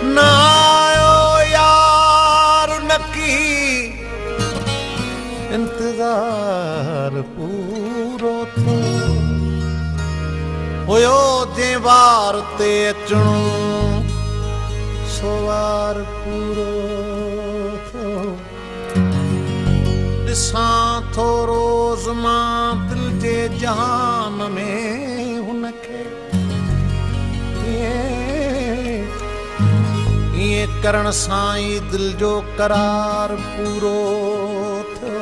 ना आयो यार नकी इंतजार पूरो थो हुयो जे वार ते अचणो सवार पूरो थो ॾिसां थो रोज़ मां दिल जे जहान में हुनखे ईअं करण सां ई दिल जो करार पूरो थियो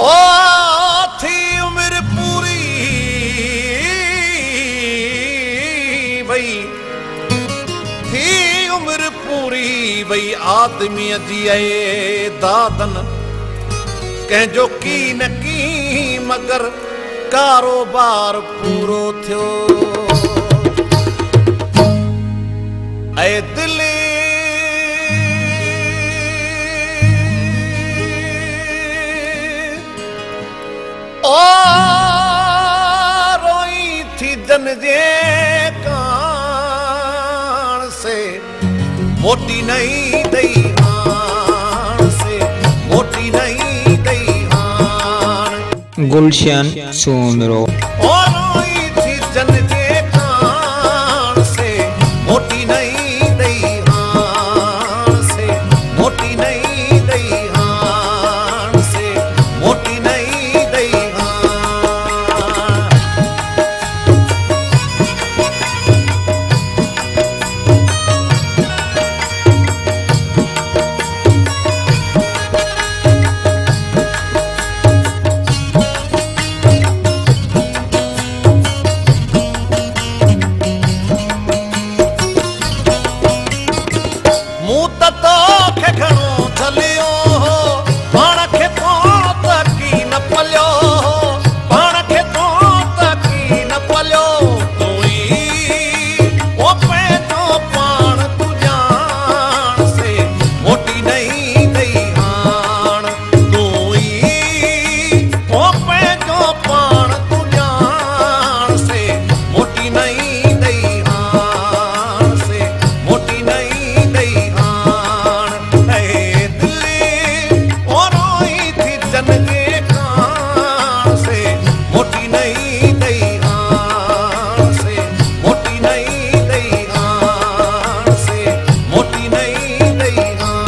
ओ थी उमिरि पूरी भई थी उमिरि पूरी भई आदमीअ जी दादन कंहिंजो की न की मगर कारोबार पूरो थियो ऐ दिली ओ रोई थी जन जे कान से मोटी नहीं दई हान से मोटी नहीं दई हान गुलशन सोमरो ओ रोई थी जन जे कान से मोटी नहीं दई हान से मोटी नहीं दई हान से मोटी नहीं दई हान मूं त तोखे घणो झलियो हो पाण खे तो तकी न पलियो पाण खे तो तकी न पलियो तूं ई ओ पंहिंजो पाण तूं ॼाण से मोटी नहीं दई हाण तूं ई ओ पंहिंजो पाण तूं ॼाण से मोटी नहीं दई हाण से मोटी नहीं दई हाण ऐ दिली ओ रोई थी जन जे कान से मोटी नहीं दई हाण से मोटी नहीं दई हाण से मोटी नहीं दई हाण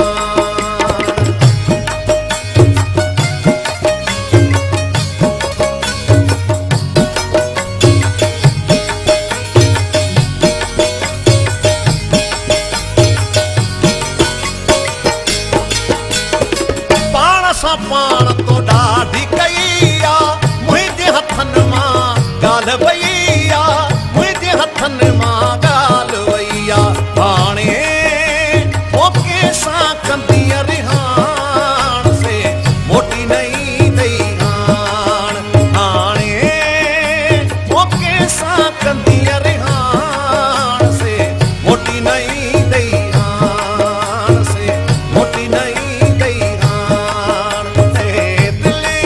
पाण सां पाण तो ॾाढी कई आ मुंहिंजे हथनि मां ॻाल्हि वई आ मुंहिंजे हथनि मां ॻाल्हि वई आ हाणे ओ कंहिंसां कंदीअ रिहाण से मोटी नहीं दई हाण हाणे ओ कंहिंसां कंदीअ रिहाण से मोटी नहीं दई हाण से मोटी नहीं दई हाण ऐ दिली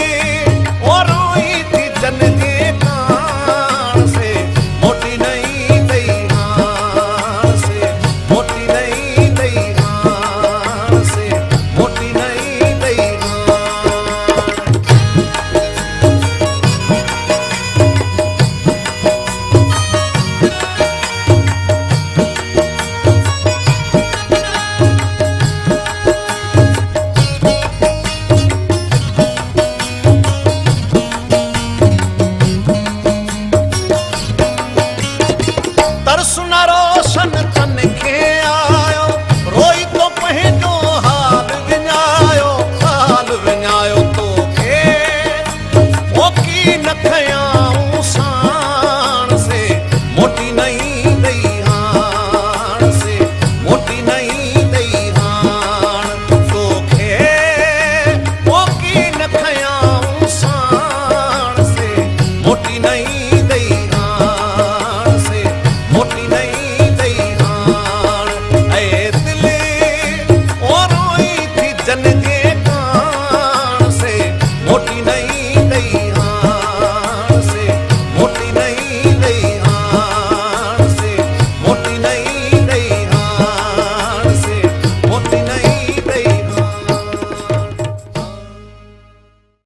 ओ रोई थी जन जे कान से मोटी नहीं दई हाण से मोटी नहीं दई हाण से मोटी नहीं दई हाण तरस न रोशन